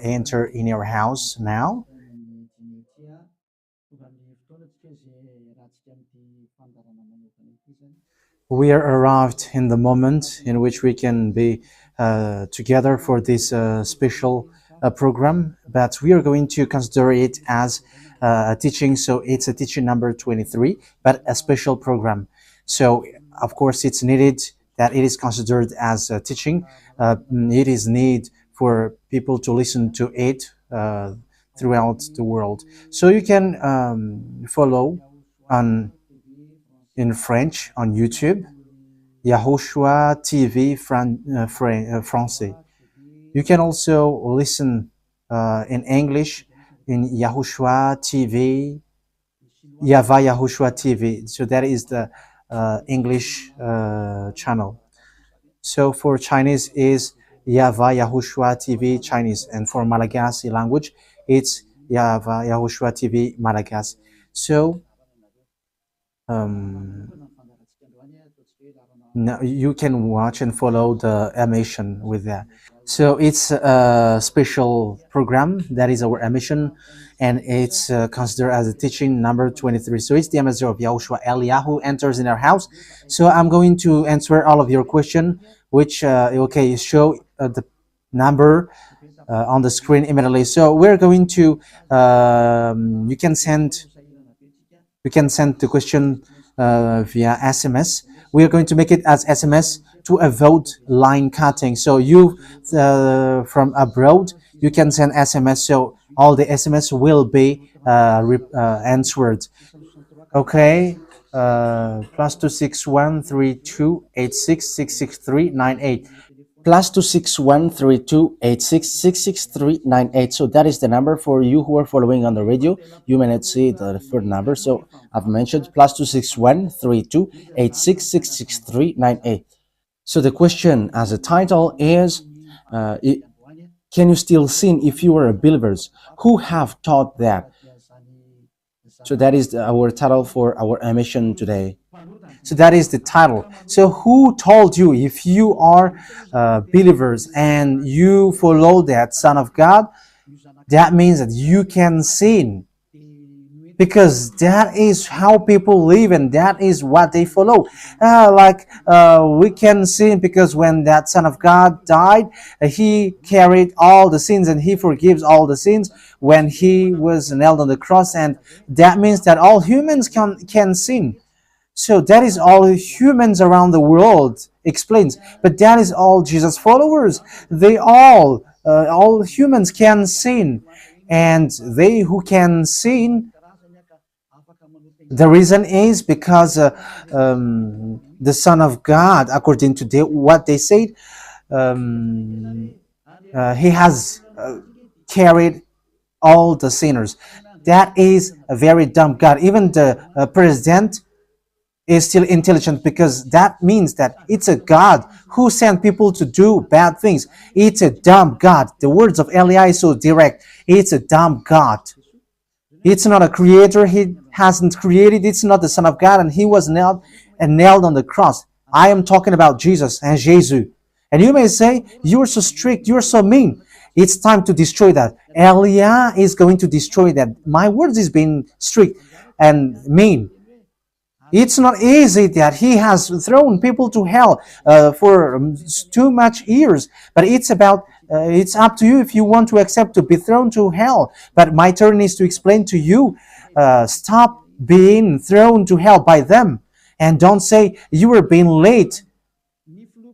enter in your house now. We are arrived in the moment in which we can be together for this special program, but we are going to consider it as a teaching. So it's a teaching number 23, but a special program. So of course it's needed that it is considered as a teaching. It is need for people to listen to it throughout the world. So you can follow in French on YouTube, YAHOSHUAH TV Français. You can also listen in English in YAHOSHUAH TV, YAHVAH YAHOSHUAH TV. So that is the English channel. So for Chinese is YAHVAH YAHOSHUAH TV Chinese, and for Malagasy language it's YAHVAH YAHOSHUAH TV Malagasy. So now you can watch and follow the emission with that. So it's a special program that is our emission, and it's considered as a teaching number 23. So it's the ambassador of Yahushua Eliyahu enters in our house. So I'm going to answer all of your question, which okay, show the number on the screen immediately. So we're going to you can send the question via SMS. We are going to make it as SMS to avoid line cutting. So you from abroad, you can send SMS. So all the SMS will be answered. Okay. +2613286666398. +2613286666398. So that is the number for you who are following on the radio. You may not see the third number, so I've mentioned +2613286666398. So the question as a title is, can you still sin if you are believers? Who have taught that? So that is our title for our emission today. So that is the title. So who told you, if you are believers and you follow that Son of God, that means that you can sin? Because that is how people live and that is what they follow. We can sin because when that Son of God died, he carried all the sins and he forgives all the sins when he was nailed on the cross, and that means that all humans can sin. So that is all humans around the world explains. But that is all Jesus followers. They all humans can sin. And they who can sin, the reason is because the Son of God, according to what they said, he has carried all the sinners. That is a very dumb God. Even the president is still intelligent, because that means that it's a God who sent people to do bad things. It's a dumb God. The words of Eli is so direct. It's a dumb God. It's not a creator. He hasn't created. It's not the Son of God, and he was nailed on the cross. I am talking about Jesus and Jesus. And you may say, you're so strict, you're so mean. It's time to destroy that. Elia is going to destroy that. My words is being strict and mean. It's not easy that he has thrown people to hell for too much years. But it's about, it's up to you if you want to accept to be thrown to hell. But my turn is to explain to you, stop being thrown to hell by them. And don't say you were being late.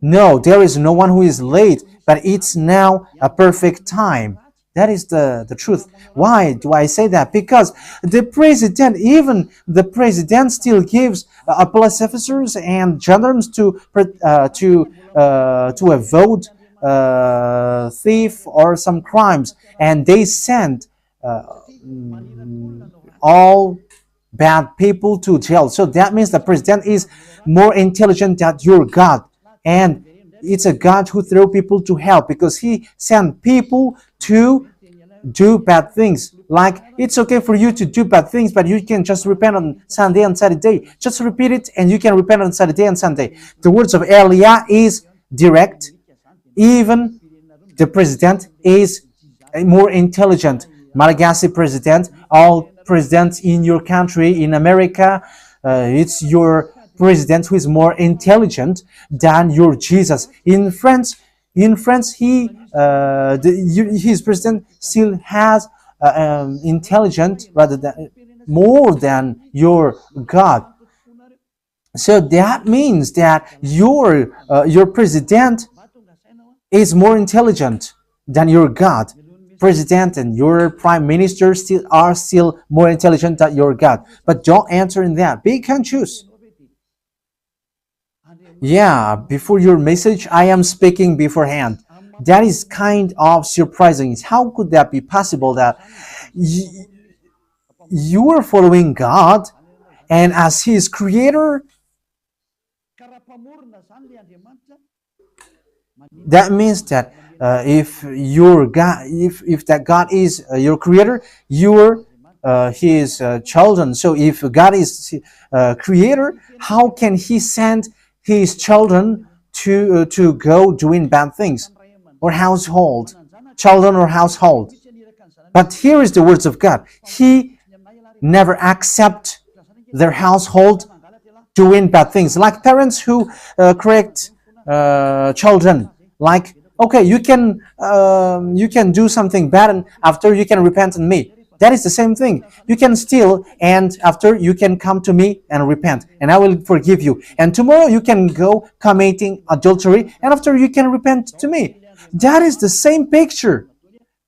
No, there is no one who is late, but it's now a perfect time. That is the truth. Why do I say that? Because the president, even the president, still gives police officers and gendarmes to avoid thief or some crimes, and they send all bad people to jail. So that means the president is more intelligent than your God, and it's a God who throw people to hell because he sent people to do bad things. Like, it's okay for you to do bad things, but you can just repent on Sunday and Saturday. Just repeat it and you can repent on Saturday and Sunday. The words of Elia is direct. Even The president is more intelligent. Malagasy president, all presidents in your country, in America, it's your president who is more intelligent than your Jesus. In France, his president still has intelligent rather than more than your God. So that means that your president is more intelligent than your God. President and your prime minister are still more intelligent than your God. But don't answer in that. Be conscious. Yeah, before your message, I am speaking beforehand. That is kind of surprising. How could that be possible that you are following God and as His creator? That means that if your God, if that God is your creator, you are His children. So if God is creator, how can He send His children to go doing bad things or children or household? But here is the words of God. He never accept their household doing bad things, like parents who correct children. Like, okay, you can do something bad, and after you can repent in me. That is the same thing. You can steal, and after you can come to me and repent, and I will forgive you. And tomorrow you can go committing adultery, and after you can repent to me. That is the same picture.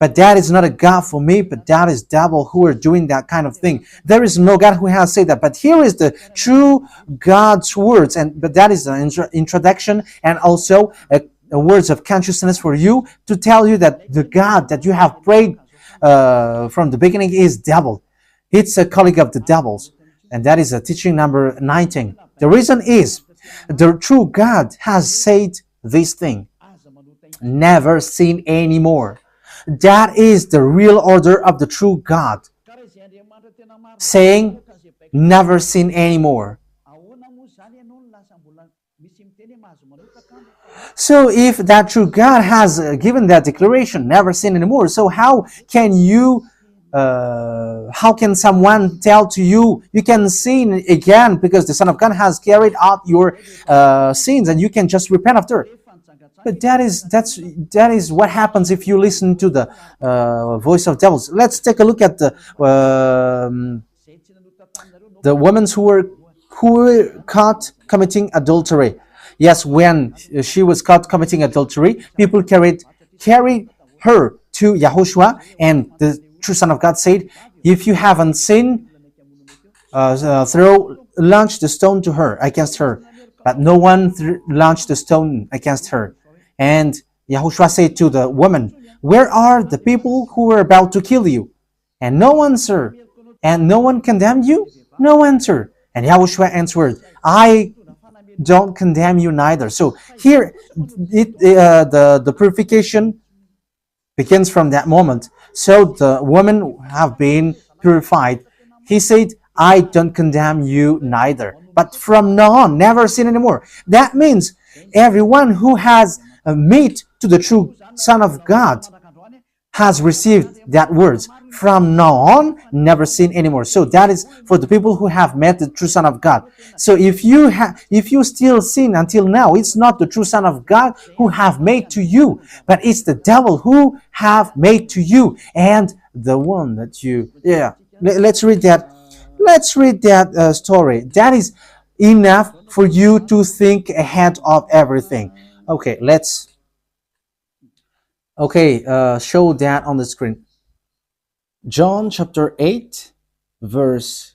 But that is not a God for me, but that is devil who are doing that kind of thing. There is no God who has said that. But here is the true God's words, but that is an introduction and also a words of consciousness for you to tell you that the God that you have prayed from the beginning is devil. It's a colleague of the devils. And that is a teaching number 19. The reason is the true God has said this thing. Never sin anymore. That is the real order of the true God. Saying, never sin anymore. So if that true God has given that declaration, never sin anymore, so how can someone tell to you, you can sin again because the Son of God has carried out your sins and you can just repent after? But that is what happens if you listen to the voice of devils. Let's take a look at the women who were caught committing adultery. Yes, when she was caught committing adultery, people carried her to YAHOSHUAH, and the true Son of God said, if you haven't sinned, launch the stone to her, against her. But no one launched the stone against her. And YAHOSHUAH said to the woman, where are the people who were about to kill you? And no answer. And no one condemned you? No answer. And YAHOSHUAH answered, I don't condemn you neither. So here, the purification begins from that moment. So the women have been purified. He said, I don't condemn you neither. But from now on, never sin anymore. That means everyone who has met to the true Son of God has received that words. From now on, never sin anymore. So that is for the people who have met the true Son of God. So if you still sin until now, it's not the true Son of God who have made to you, but it's the devil who have made to you, and the one that you. Yeah, let's read that. Let's read that story. That is enough for you to think ahead of everything. Okay, show that on the screen. John chapter 8, verse.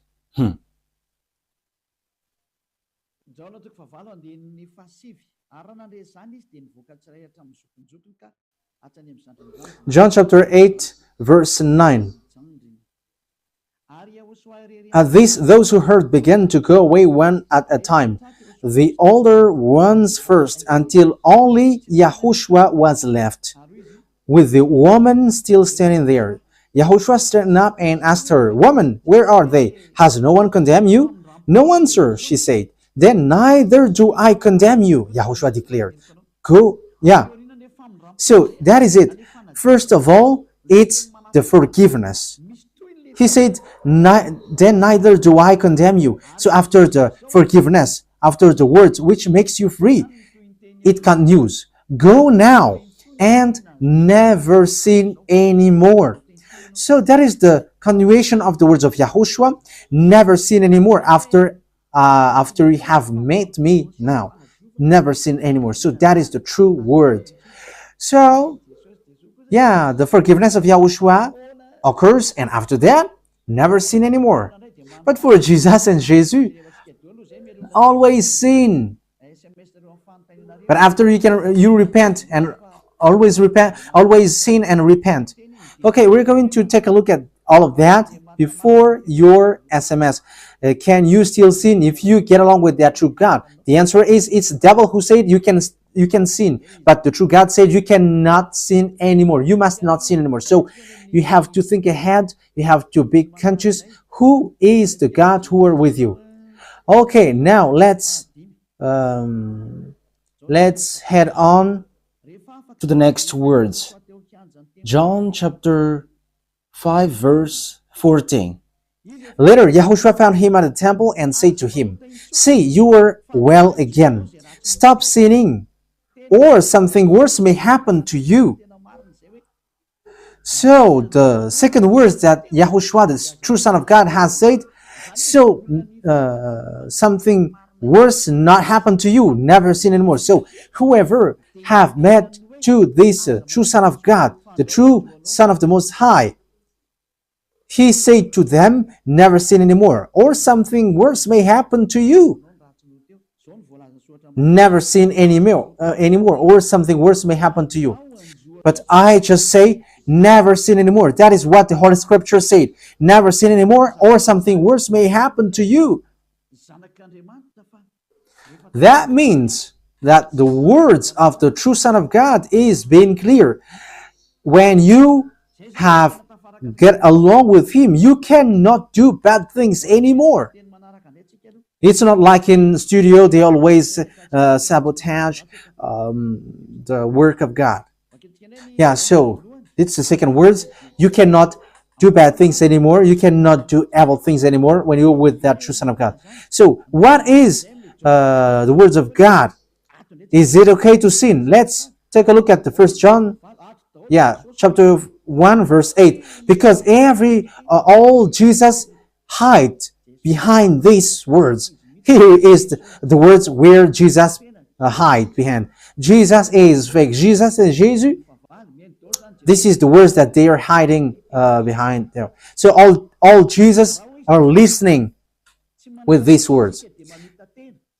John chapter 8, verse 9. At this, those who heard began to go away one at a time, the older ones first, until only YAHOSHUAH was left, with the woman still standing there. YAHOSHUAH straightened up and asked her, Woman, where are they? Has no one condemned you? No one, sir, she said. Then neither do I condemn you, YAHOSHUAH declared. Go, yeah. So that is it. First of all, it's the forgiveness. He said, then neither do I condemn you. So after the forgiveness, after the words which makes you free, it continues. Go now and never sin anymore. So that is the continuation of the words of Yahushua. Never sin anymore after you have met me now. Never sin anymore. So that is the true word. So yeah, the forgiveness of Yahushua occurs, and after that, never sin anymore. But for Jesus and Jesus, always sin. But after you repent and always sin and repent. Okay, we're going to take a look at all of that before your SMS. Can you still sin if you get along with that true God? The answer is it's the devil who said you can sin, but the true God said you cannot sin anymore. You must not sin anymore. So you have to think ahead. You have to be conscious. Who is the God who are with you? Okay, now let's head on to the next words. John chapter 5 verse 14. Later, Yahushua found him at the temple and said to him, "See, you are well again. Stop sinning, or something worse may happen to you." So the second words that Yahushua, the true Son of God, has said, so something worse not happen to you, never sin anymore. So whoever have met to this true Son of God, the true Son of the Most High, he said to them, never sin anymore, or something worse may happen to you. Never sin anymore, or something worse may happen to you. But I just say, never sin anymore. That is what the Holy Scripture said. Never sin anymore, or something worse may happen to you. That means that the words of the true Son of God is being clear. When you have get along with him, you cannot do bad things anymore. It's not like in studio, they always sabotage the work of God. Yeah, so it's the second words. You cannot do bad things anymore. You cannot do evil things anymore when you're with that true Son of God. So what is the words of God? Is it okay to sin? Let's take a look at the 1 John, chapter 1 verse 8. Because all Jesus hide behind these words. Here is the words where Jesus hide behind. Jesus is fake. Jesus and Jesus. This is the words that they are hiding behind there. So all Jesus are listening with these words.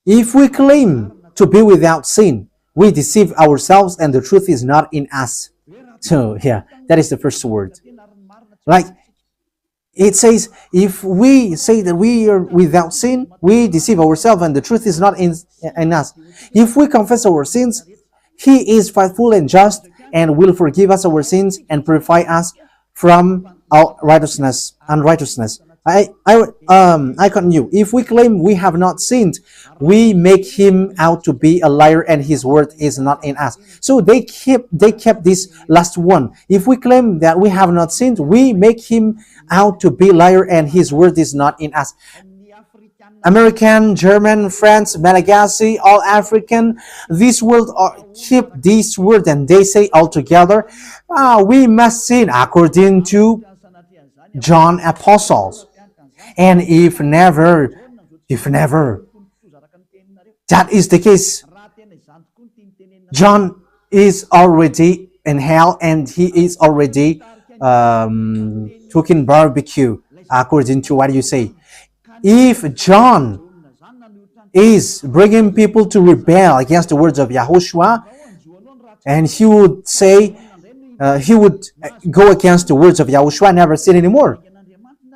If we claim to be without sin, we deceive ourselves and the truth is not in us. So that is the first word. Like it says, if we say that we are without sin, we deceive ourselves and the truth is not in us. If we confess our sins, he is faithful and just and will forgive us our sins and purify us from our unrighteousness. I continue. If we claim we have not sinned, we make him out to be a liar and his word is not in us. So they kept this last one. If we claim that we have not sinned, we make him out to be a liar and his word is not in us. American, German, French, Malagasy, all African, this world keep this word and they say all together, we must sin according to John Apostles. And if never, that is the case, John is already in hell and he is already cooking barbecue, according to what you say. If John is bringing people to rebel against the words of Yahushua, and he would say, he would go against the words of Yahushua, never sin anymore.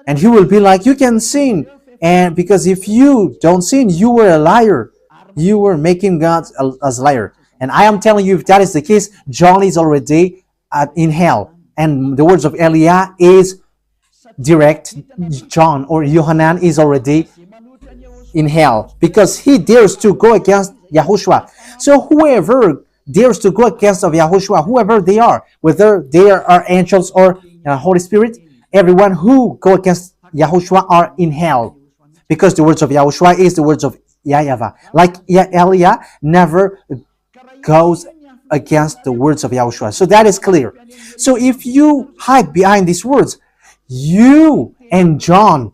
And he will be like, you can sin. And because if you don't sin, you were a liar. You were making God as a liar. And I am telling you, if that is the case, John is already in hell. And the words of Eliah is direct. John or Yohanan is already in hell because he dares to go against Yahushua. So whoever dares to go against of Yahushua, whoever they are, whether they are angels or Holy Spirit, everyone who go against Yahushua are in hell. Because the words of Yahushua is the words of YAHVAH. Like Elia never goes against the words of Yahushua. So that is clear. So if you hide behind these words, you and John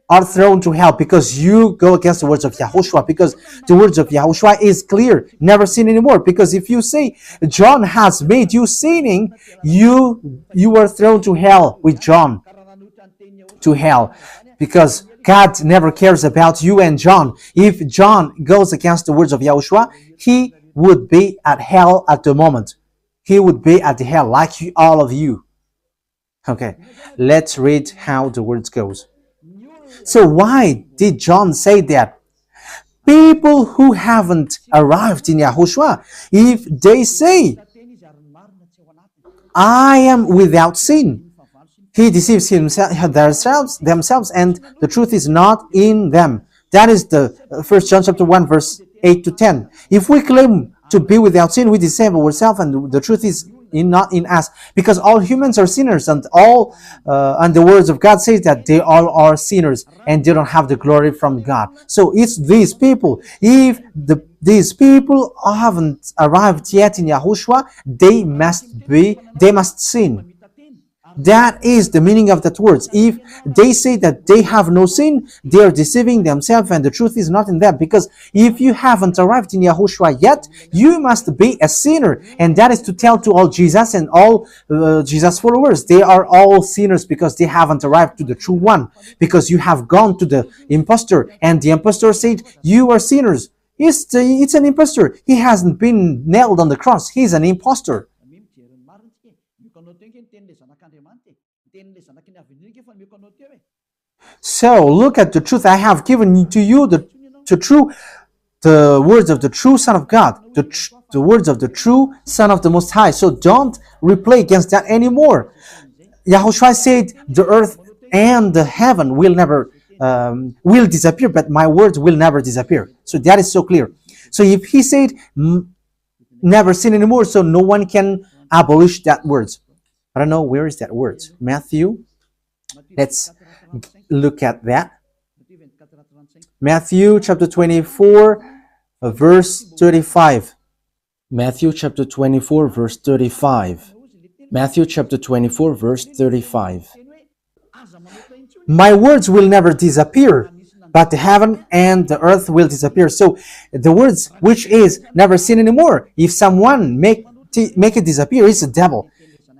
are thrown to hell because you go against the words of Yahushua, because the words of Yahushua is clear, never sin anymore. Because if you say John has made you sinning, you are thrown to hell with John, to hell, because God never cares about you and John. If John goes against the words of Yahushua, he would be at hell at the moment. He would be at the hell like all of you. Okay, let's read how the words goes. So why did John say that? People who haven't arrived in Yahushua, if they say, I am without sin, he deceives themselves, and the truth is not in them. That is the 1 John chapter 1, verse 8 to 10. If we claim to be without sin, we deceive ourselves, and the truth is not in us, because all humans are sinners, and the words of God says that they all are sinners and they don't have the glory from God. So it's these people. If these people haven't arrived yet in Yahushua, they must sin. That is the meaning of that words. If they say that they have no sin, they are deceiving themselves, and the truth is not in them. Because if you haven't arrived in Yahushua yet, you must be a sinner. And that is to tell to all Jesus and all Jesus followers. They are all sinners because they haven't arrived to the true one. Because you have gone to the impostor, and the impostor said, you are sinners. It's an impostor. He hasn't been nailed on the cross. He's an impostor. So look at the truth. I have given to you the words of the true Son of God, the words of the true Son of the Most High. So don't replay against that anymore. Yahushua said the earth and the heaven will never will disappear, but my words will never disappear. So that is so clear. So if he said never sin anymore, so no one can abolish that words. I don't know, where is that word? Matthew. Let's look at that. Matthew chapter 24, verse 35. Matthew chapter 24, verse 35. Matthew chapter 24, verse 35. My words will never disappear, but the heaven and the earth will disappear. So the words which is never sin anymore, if someone make it disappear, it's the devil.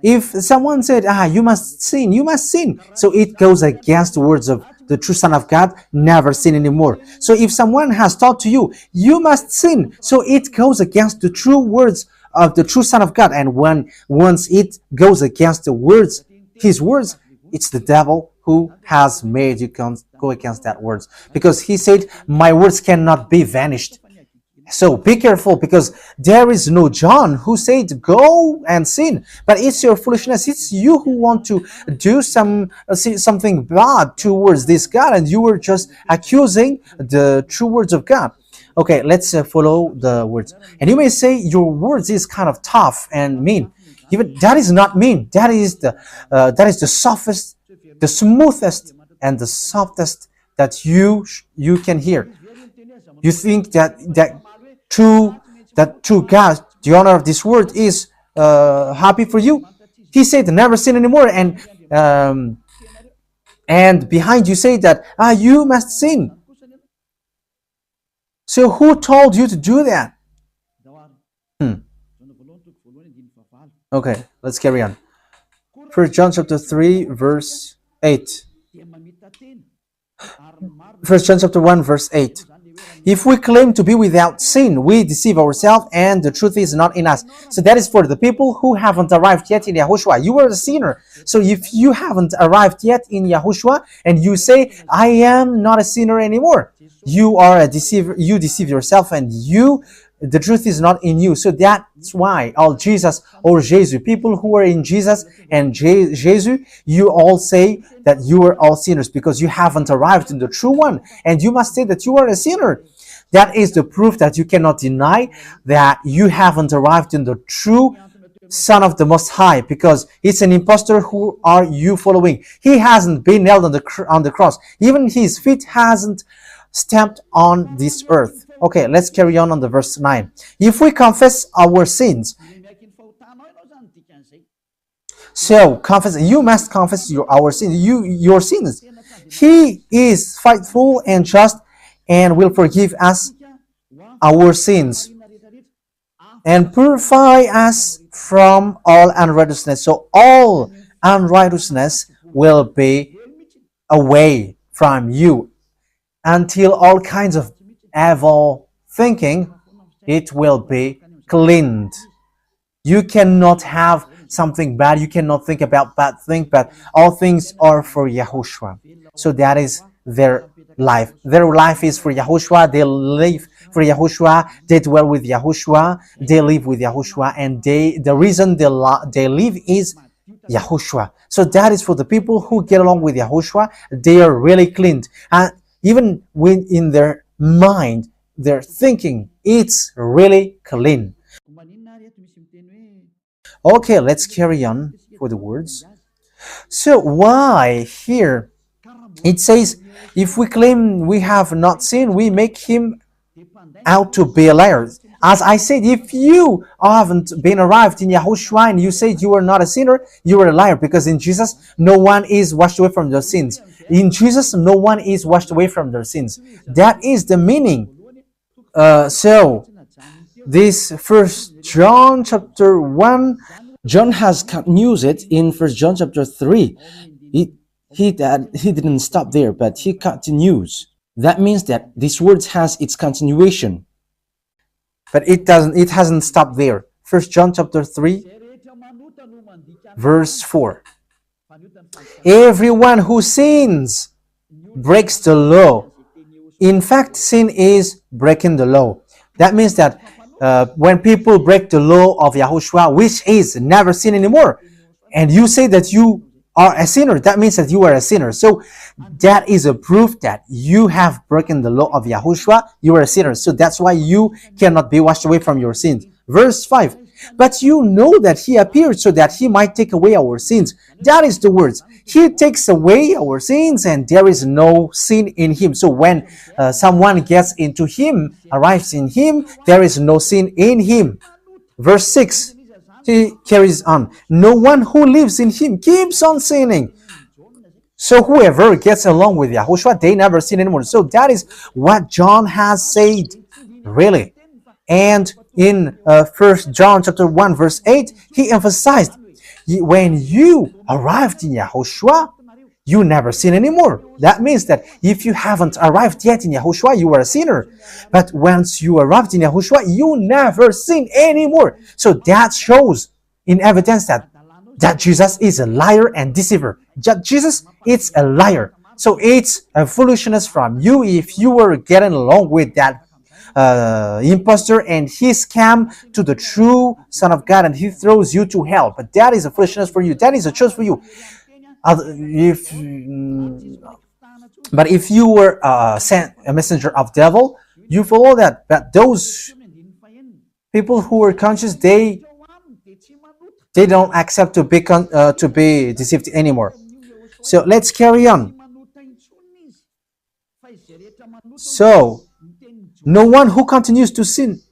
If someone said, you must sin, you must sin. So it goes against the words of the true Son of God, never sin anymore. So if someone has taught to you, you must sin. So it goes against the true words of the true Son of God. And once it goes against the words, his words, it's the devil who has made you go against that words. Because he said, my words cannot be vanished. So be careful, because there is no John who said go and sin, but it's your foolishness. It's you who want to do something bad towards this God, and you were just accusing the true words of God. Okay, let's follow the words. And you may say your words is kind of tough and mean. Even that is not mean. That is the softest, the smoothest, and the softest that you can hear. You think that true God, the honor of this word is happy for you. He said never sin anymore, and behind you say that you must sin. So who told you to do that? Okay, let's carry on. 1 John chapter 3, verse 8. 1 John chapter 1, verse 8. If we claim to be without sin, we deceive ourselves, and the truth is not in us. So that is for the people who haven't arrived yet in Yahushua. You are a sinner. So if you haven't arrived yet in Yahushua, and you say, I am not a sinner anymore, you are a deceiver. You deceive yourself, and the truth is not in you. So that's why all Jesus or Jesus, people who are in Jesus and Jesus, you all say that you are all sinners, because you haven't arrived in the true one, and you must say that you are a sinner. That is the proof that you cannot deny that you haven't arrived in the true Son of the Most High, because it's an impostor. Who are you following? He hasn't been nailed on the cross. Even his feet hasn't stamped on this earth. Okay, let's carry on the verse 9. If we confess our sins, so confess, you must confess our sins, your sins. He is faithful and just and will forgive us our sins and purify us from all unrighteousness. So all unrighteousness will be away from you until all kinds of evil thinking, it will be cleaned. You cannot have something bad. You cannot think about bad things, but all things are for Yahushua. So that is their life. Their life is for Yahushua. They live for Yahushua. They dwell with Yahushua. They live with Yahushua. And the reason they live is Yahushua. So that is for the people who get along with Yahushua. They are really cleaned. And even when in their mind, their thinking, it's really clean. Okay, let's carry on for the words. So why here it says, if we claim we have not sinned, we make him out to be a liar. As I said, if you haven't been arrived in Yahushua and you said you are not a sinner, you are a liar, because in Jesus, no one is washed away from their sins. In Jesus, no one is washed away from their sins. That is the meaning. So, this First John chapter 1, John has continued it in First John chapter 3. He didn't stop there, but he continues. That means that this word has its continuation. But it hasn't stopped there. First John chapter 3, verse 4. Everyone who sins breaks the law. In fact, sin is breaking the law. That means that when people break the law of Yahushua, which is never sin anymore, and you say that you are a sinner, that means that you are a sinner. So that is a proof that you have broken the law of Yahushua. You are a sinner. So that's why you cannot be washed away from your sins. Verse 5. But you know that he appeared so that he might take away our sins. That is the words. He takes away our sins, and there is no sin in him. So when someone gets into him, arrives in him, there is no sin in him. Verse 6. He carries on. No one who lives in him keeps on sinning. So whoever gets along with Yahushua, they never sin anymore. So that is what John has said, really. And in 1 John chapter 1 verse 8, he emphasized, when you arrived in Yahushua, you never sin anymore. That means that if you haven't arrived yet in Yahushua, you are a sinner. But once you arrived in Yahushua, you never sin anymore. So that shows in evidence that Jesus is a liar and deceiver. Jesus is a liar. So it's a foolishness from you if you were getting along with that impostor and he scam to the true Son of God and he throws you to hell. But that is a foolishness for you. That is a choice for you. But if you were sent a messenger of devil, you follow that. But those people who are conscious, they don't accept to be deceived anymore. So let's carry on. So no one who continues to sin,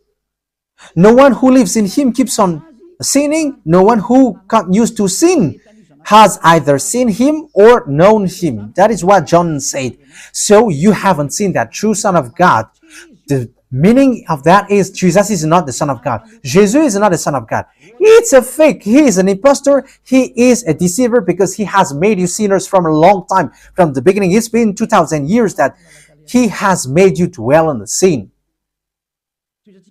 no one who lives in him keeps on sinning. No one who continues to sin has either seen him or known him. That is what John said. So you haven't seen that true Son of God. The meaning of that is Jesus is not the Son of God. Jesus is not the Son of God. It's a fake. He is an impostor. He is a deceiver because he has made you sinners from a long time. From the beginning, it's been 2,000 years that he has made you dwell in the sin.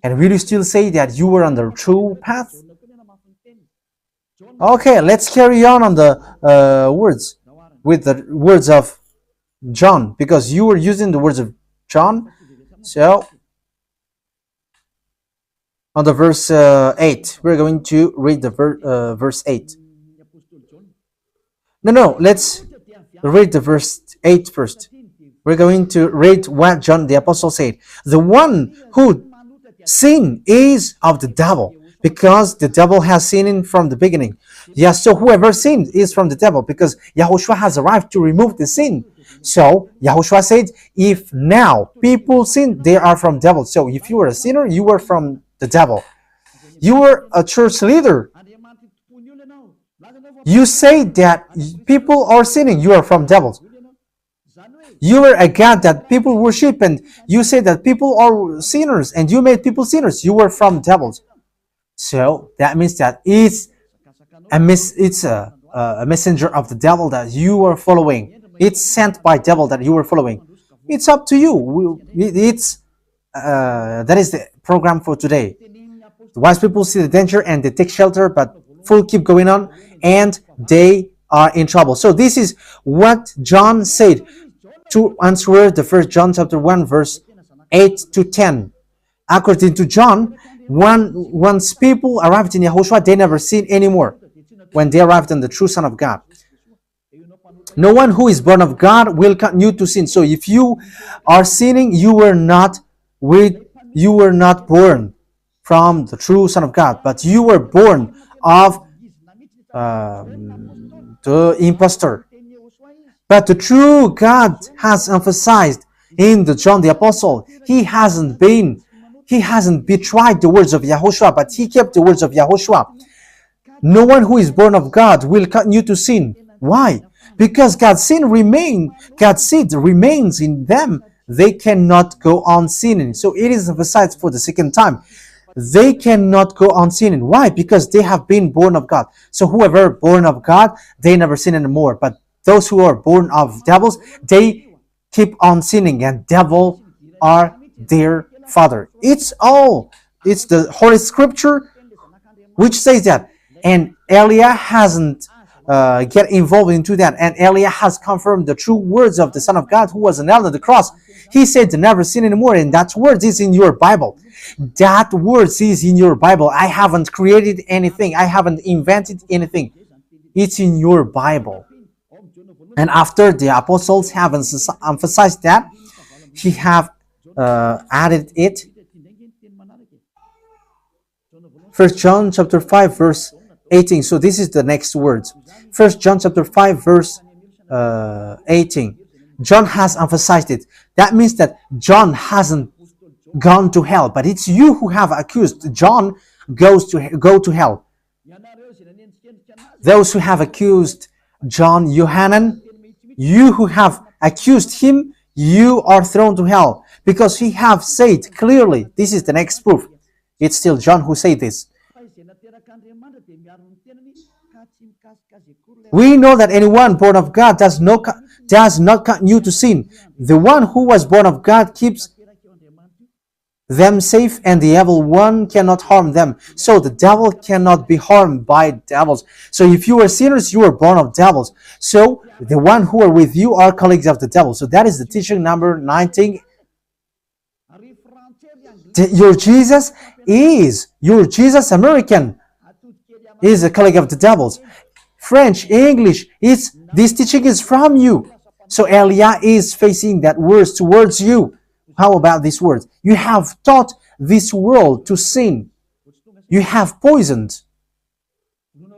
And will you still say that you were on the true path? Okay, let's carry on the words with the words of John, because you were using the words of John. So on the verse 8, we're going to read the verse 8. No, let's read the verse 8 first. We're going to read what John the Apostle said. The one who sin is of the devil, because the devil has sinned from the beginning. Yes, so whoever sinned is from the devil, because Yahushua has arrived to remove the sin. So Yahushua said, if now people sin, they are from devil. So if you were a sinner, you were from the devil. You were a church leader. You say that people are sinning, you are from devils. You were a God that people worship, and you say that people are sinners, and you made people sinners. You were from devils. So that means that it's a messenger of the devil that you are following. It's sent by devil that you are following. It's up to you. That is the program for today. The wise people see the danger and they take shelter, but fool keep going on, and they are in trouble. So this is what John said to answer the 1 John chapter 1 verse 8 to 10. According to John, once people arrived in Yahushua, they never sin anymore when they arrived in the true Son of God. No one who is born of God will continue to sin. So if you are sinning, you were not born from the true Son of God, but you were born of the impostor. But the true God has emphasized in the John the Apostle, he hasn't betrayed the words of Yahushua, but he kept the words of Yahushua. No one who is born of God will continue to sin. Why? Because God's seed remains in them. They cannot go on sinning. So it is emphasized for the second time. They cannot go on sinning. Why? Because they have been born of God. So whoever born of God, they never sin anymore. But those who are born of devils, they keep on sinning, and devil are their father. It's the Holy Scripture which says that. And Elia hasn't get involved into that. And Elia has confirmed the true words of the Son of God who was nailed on the cross. He said to never sin anymore, and that word is in your Bible. That word is in your Bible. I haven't created anything. I haven't invented anything. It's in your Bible. And after the apostles have emphasized that, he have added it. 1 John chapter 5 verse 18. So this is the next words. 1 John chapter 5 verse 18. John has emphasized it. That means that John hasn't gone to hell, but it's you who have accused John go to hell. Those who have accused John Yohanan, you who have accused him, you are thrown to hell, because he have said clearly. This is the next proof. It's still John who said this. We know that anyone born of God does not continue to sin. The one who was born of God keeps them safe, and the evil one cannot harm them. So the devil cannot be harmed by devils. So if you are sinners, you are born of devils. So the one who are with you are colleagues of the devil. So that is the teaching number 19. Your Jesus American is a colleague of the devils. French, English, this teaching is from you. So Elia is facing that words towards you. How about these words? You have taught this world to sin. You have poisoned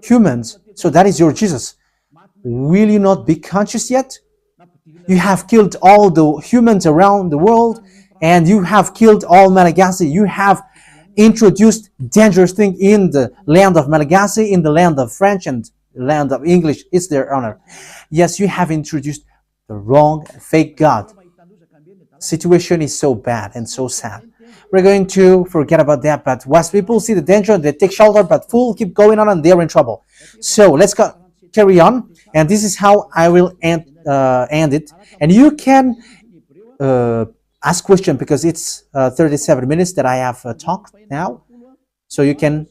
humans. So that is your Jesus. Will you not be conscious yet? You have killed all the humans around the world, and you have killed all Malagasy. You have introduced dangerous things in the land of Malagasy, in the land of French, and the land of English. It's their honor. Yes, you have introduced the wrong, fake God. Situation is so bad and so sad. We're going to forget about that, but once people see the danger, they take shelter, but fools keep going on and they're in trouble. So let's carry on, and this is how I will end it. And you can ask question, because it's 37 minutes that I have talked now, so you can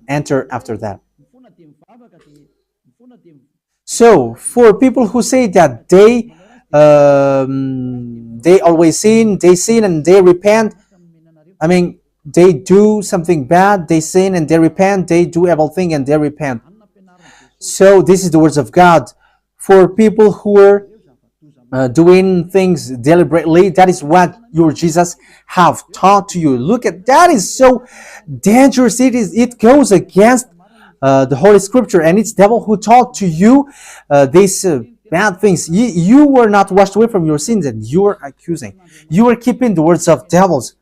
enter after that. So for people who say that they always sin, and they repent. I mean, they do something bad, they sin and they repent, they do evil thing and they repent. So this is the words of God for people who are doing things deliberately. That is what your Jesus have taught to you. Look at that, is so dangerous. It goes against the Holy Scripture, and it's devil who taught to you these bad things. You were not washed away from your sins, and you were accusing. You were keeping the words of devils,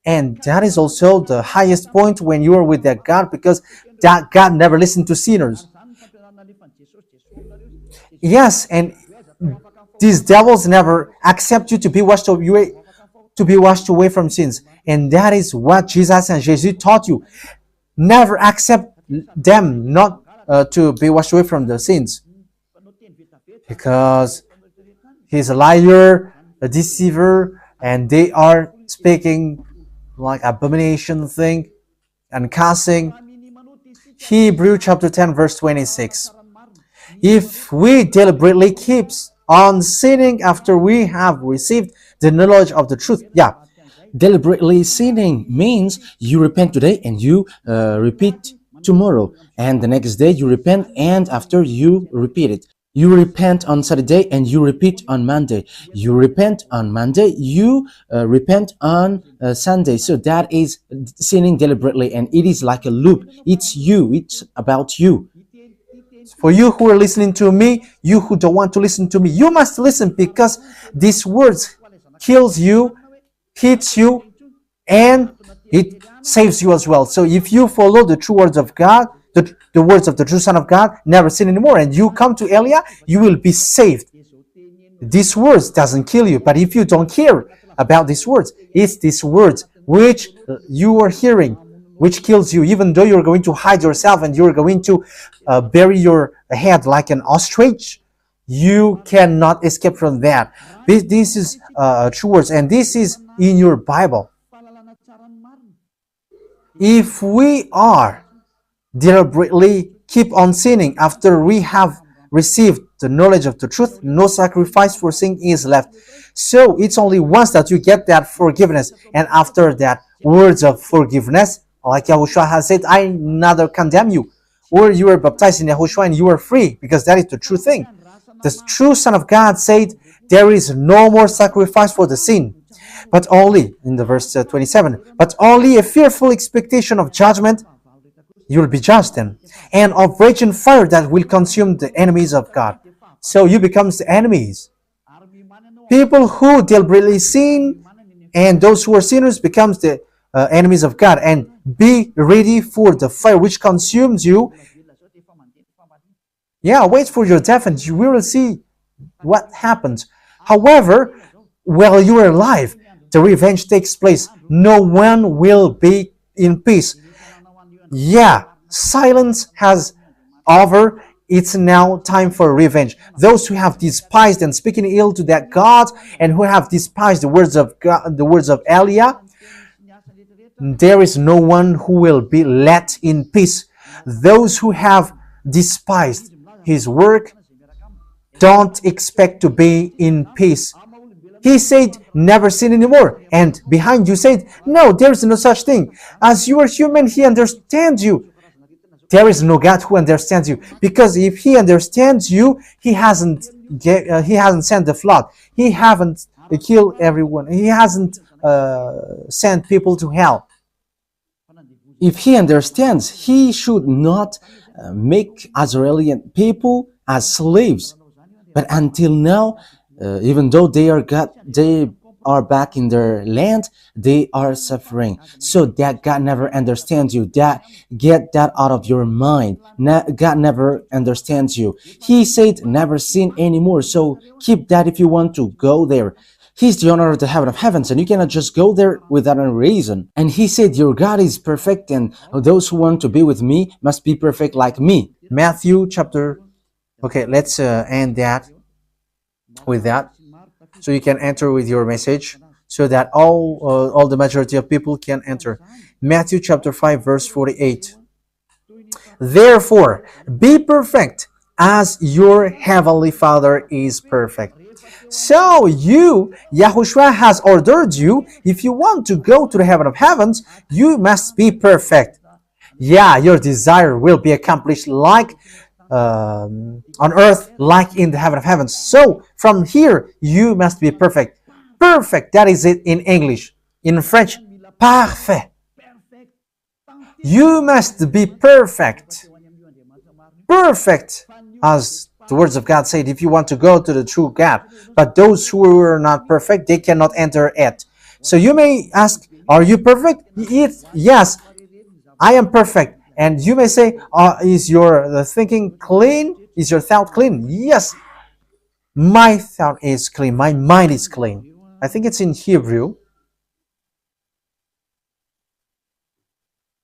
and that is also the highest point when you are with that God, because that God never listened to sinners. Yes, and these devils never accept you to be washed away from sins, and that is what Jesus and Jesus taught you. Never accept them not to be washed away from the sins, because he's a liar, a deceiver, and they are speaking like abomination thing and cussing. Hebrew chapter 10 verse 26. If we deliberately keep on sinning after we have received the knowledge of the truth, Deliberately sinning means you repent today and you repeat tomorrow, and the next day you repent, and after you repeat it. You repent on Saturday and you repeat on Monday. You repent on Monday, you repent on Sunday. So that is sinning deliberately, and it is like a loop. It's you, it's about you. for you who are listening to me, you who don't want to listen to me, you must listen, because these words kills you, hits you, and it saves you as well. So if you follow the true words of God, the words of the true Son of God, never sin anymore, and you come to Elia, you will be saved. These words doesn't kill you, but if you don't care about these words, it's these words which you are hearing which kills you, even though you're going to hide yourself and you're going to bury your head like an ostrich. You cannot escape from that. This is true words, and this is in your Bible. If we are deliberately keep on sinning after we have received the knowledge of the truth, no sacrifice for sin is left. So it's only once that you get that forgiveness, and after that words of forgiveness, like Yahushua has said, I neither condemn you. Or you are baptized in Yahushua and you are free, because that is the true thing. The true Son of God said, there is no more sacrifice for the sin, but only, in the verse 27, but only a fearful expectation of judgment. You will be judged then, and of raging fire that will consume the enemies of God. So you become the enemies. People who deliberately sin and those who are sinners becomes the enemies of God, and be ready for the fire which consumes you. Wait for your death and you will see what happens. However, while you are alive, the revenge takes place. No one will be in peace. Silence has over. It's now time for revenge. Those who have despised and speaking ill to that God, and who have despised the words of God, the words of Elia, there is no one who will be let in peace. Those who have despised his work don't expect to be in peace. He said, never sin anymore. And behind you said, no, there is no such thing. As you are human, he understands you. There is no God who understands you, because if he understands you, he hasn't sent the flood. He haven't killed everyone. He hasn't sent people to hell. If he understands, he should not make Israeli people as slaves. But until now, even though they are back in their land, they are suffering. So that God never understands you. Get that out of your mind. God never understands you. He said never sin anymore. So keep that if you want to go there. He's the owner of the heaven of heavens, and you cannot just go there without a reason. And he said, your God is perfect, and those who want to be with me must be perfect like me. Matthew chapter... Okay, let's end that with that, so you can enter with your message, so that all the majority of people can enter. Matthew chapter 5 verse 48. Therefore, be perfect as your heavenly Father is perfect. So Yahushua has ordered you, if you want to go to the heaven of heavens, you must be perfect. Your desire will be accomplished like on earth like in the heaven of heavens. So from here, you must be perfect. Perfect, that is it in English. In French, parfait. You must be perfect. Perfect, as the words of God said, if you want to go to the true God. But those who are not perfect, they cannot enter it. So you may ask, are you perfect? Yes, I am perfect. And you may say, is your thinking clean? Is your thought clean? Yes, my thought is clean. My mind is clean. I think it's in Hebrew.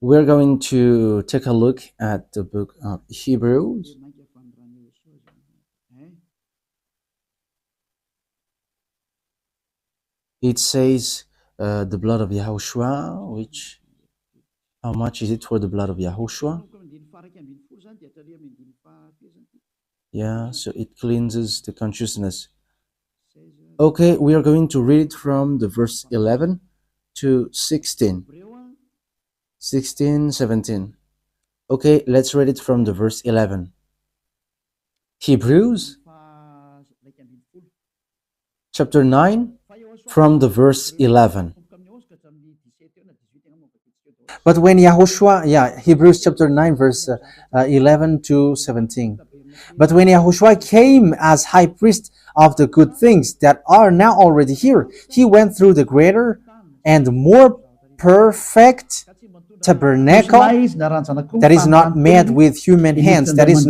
We're going to take a look at the book of Hebrews. It says the blood of Yahushua, which, how much is it for the blood of Yahushua? Yeah, so it cleanses the consciousness. Okay, we are going to read from the verse 11 to 16. 16, 17. Okay, let's read it from the verse 11. Hebrews chapter 9 from the verse 11. But when Yahushua, Hebrews chapter 9, verse 11 to 17. But when Yahushua came as high priest of the good things that are now already here, he went through the greater and more perfect tabernacle that is not made with human hands. That is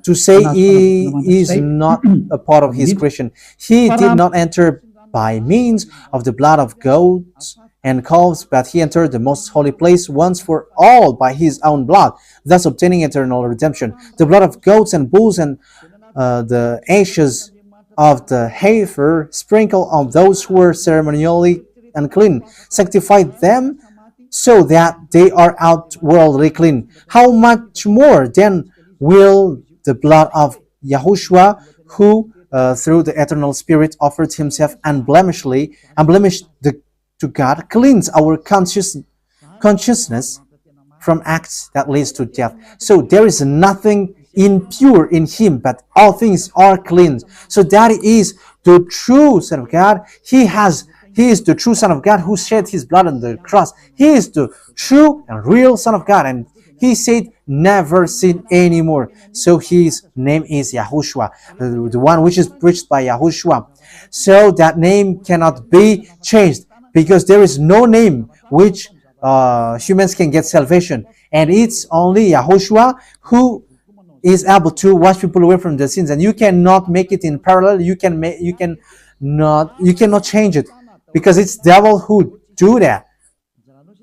to say he is not a part of his creation. He did not enter by means of the blood of goats and calves, but he entered the most holy place once for all by his own blood, thus obtaining eternal redemption. The blood of goats and bulls and the ashes of the heifer sprinkled on those who were ceremonially unclean, sanctified them so that they are outwardly clean. How much more then will the blood of Yahushua, who through the eternal Spirit offered himself unblemished to God, cleanse our consciousness from acts that leads to death. So there is nothing impure in him, but all things are cleansed. So that is the true Son of God. He is the true Son of God who shed his blood on the cross. He is the true and real Son of God. And he said, never sin anymore. So his name is Yahushua, the one which is preached by Yahushua. So that name cannot be changed because there is no name which humans can get salvation. And it's only Yahushua who is able to wash people away from their sins. And you cannot make it in parallel. You cannot change it, because it's devil who do that.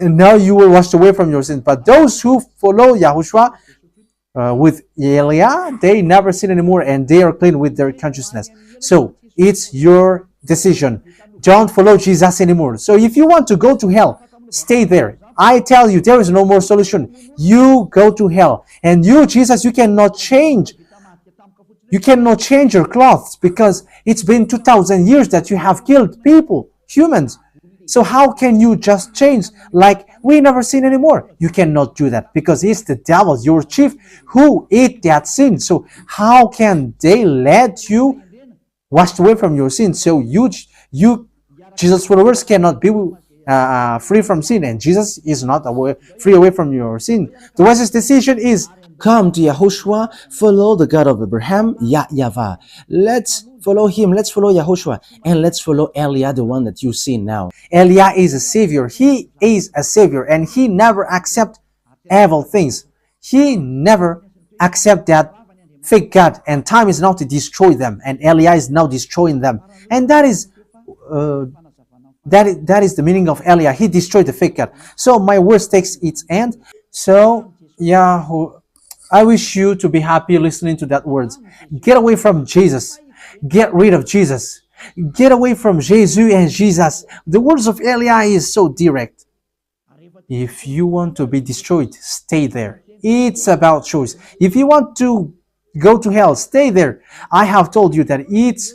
And now you will wash away from your sins. But those who follow Yahushua with Elia, they never sin anymore, and they are clean with their consciousness. So it's your decision. Don't follow Jesus anymore. So if you want to go to hell, stay there. I tell you, there is no more solution. You go to hell. And you, Jesus, you cannot change. You cannot change your clothes, because it's been 2,000 years that you have killed people, humans. So how can you just change like we never sin anymore? You cannot do that, because it's the devil, your chief, who ate that sin. So how can they let you wash away from your sin? So you Jesus' followers cannot be free from sin, and Jesus is not free away from your sin. The wisest decision is come to Yahushua, follow the God of Abraham, YAHVAH. Let's follow him, let's follow Yahushua, and let's follow Elia, the one that you see now. Elia is a savior. He is a savior, and he never accept evil things. He never accept that fake God, and time is now to destroy them, and Elia is now destroying them. And that is the meaning of Elia. He destroyed the fake God. So my words takes its end. So I wish you to be happy listening to that words. Get away from Jesus. Get rid of Jesus. Get away from Jesus and Jesus. The words of Elia is so direct. If you want to be destroyed, stay there. It's about choice. If you want to go to hell, stay there. I have told you that it's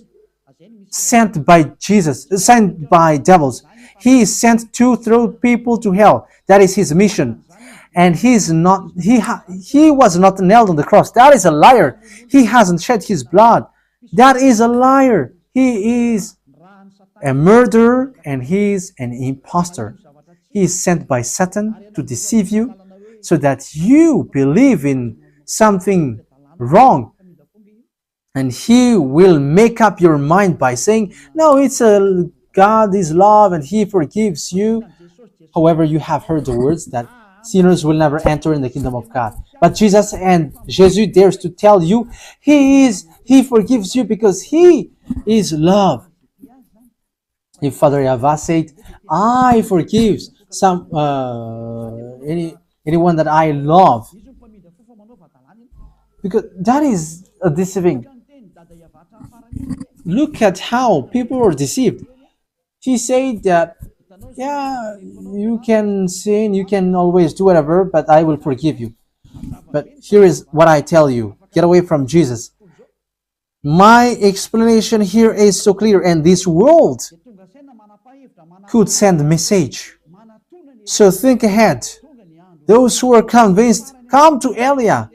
sent by Jesus, sent by devils. He is sent to throw people to hell. That is his mission. and he was not nailed on the cross. That is a liar. He hasn't shed his blood. That is a liar. He is a murderer and he is an impostor. He is sent by Satan to deceive you so that you believe in something wrong, and he will make up your mind by saying, no, it's a God is love and he forgives you. However, you have heard the words that sinners will never enter in the kingdom of God. But Jesus dares to tell you he forgives you because he is love. If Father YAHVAH said, I forgive anyone that I love, because that is a deceiving. Look at how people are deceived. He said that, yeah, you can sin, you can always do whatever, but I will forgive you. But here is what I tell you. Get away from Jesus. My explanation here is so clear, and this world could send a message. So think ahead. Those who are convinced, come to Elia.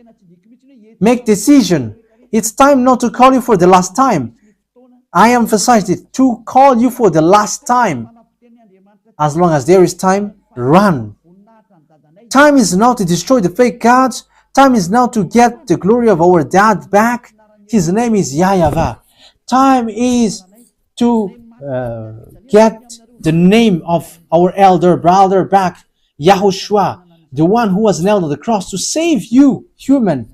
Make decision. It's time not to call you for the last time. I emphasize it, to call you for the last time. As long as there is time, run. Time is now to destroy the fake gods. Time is now to get the glory of our dad back. His name is YAHVAH. Time is to get the name of our elder brother back, YAHOSHUAH, the one who was nailed on the cross to save you, human.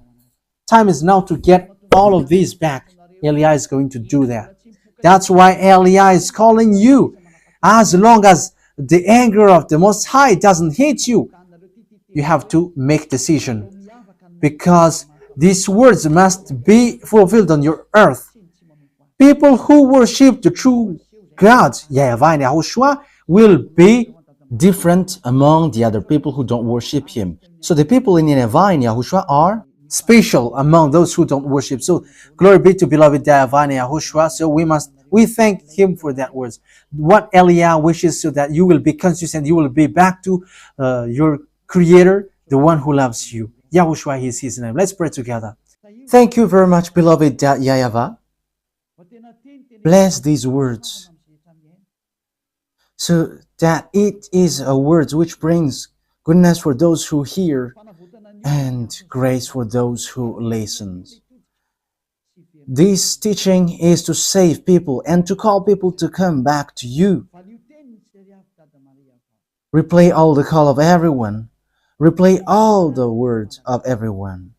Time is now to get all of these back. Elia is going to do that. That's why Elia is calling you. As long as the anger of the Most High doesn't hit you, you have to make decision, because these words must be fulfilled on your earth. People who worship the true God, YAHVAH and YAHOSHUAH, will be different among the other people who don't worship him. So the people in YAHVAH and YAHOSHUAH are special among those who don't worship. So glory be to beloved YAHVAH and YAHOSHUAH. So we thank him for that words. What Elia wishes, so that you will be conscious and you will be back to your Creator, the one who loves you. YAHOSHUAH is his name. Let's pray together. Thank you very much, beloved YAHVAH. Bless these words, so that it is a word which brings goodness for those who hear and grace for those who listen. This teaching is to save people and to call people to come back to you. Replay all the call of everyone. Replay all the words of everyone.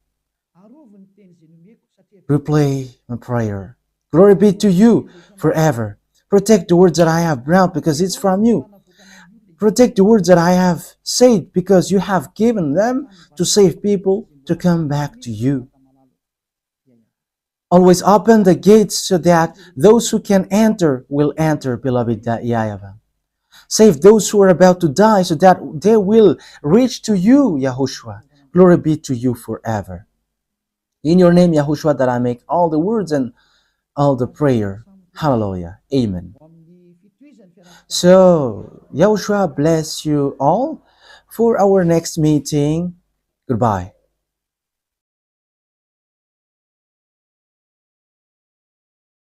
Replay my prayer. Glory be to you forever. Protect the words that I have brought, because it's from you. Protect the words that I have said, because you have given them to save people to come back to you. Always open the gates so that those who can enter will enter, beloved YAHVAH. Save those who are about to die so that they will reach to you, YAHOSHUAH. Glory be to you forever. In your name, YAHOSHUAH, that I make all the words and all the prayer. Hallelujah. Amen. So, YAHOSHUAH bless you all for our next meeting. Goodbye.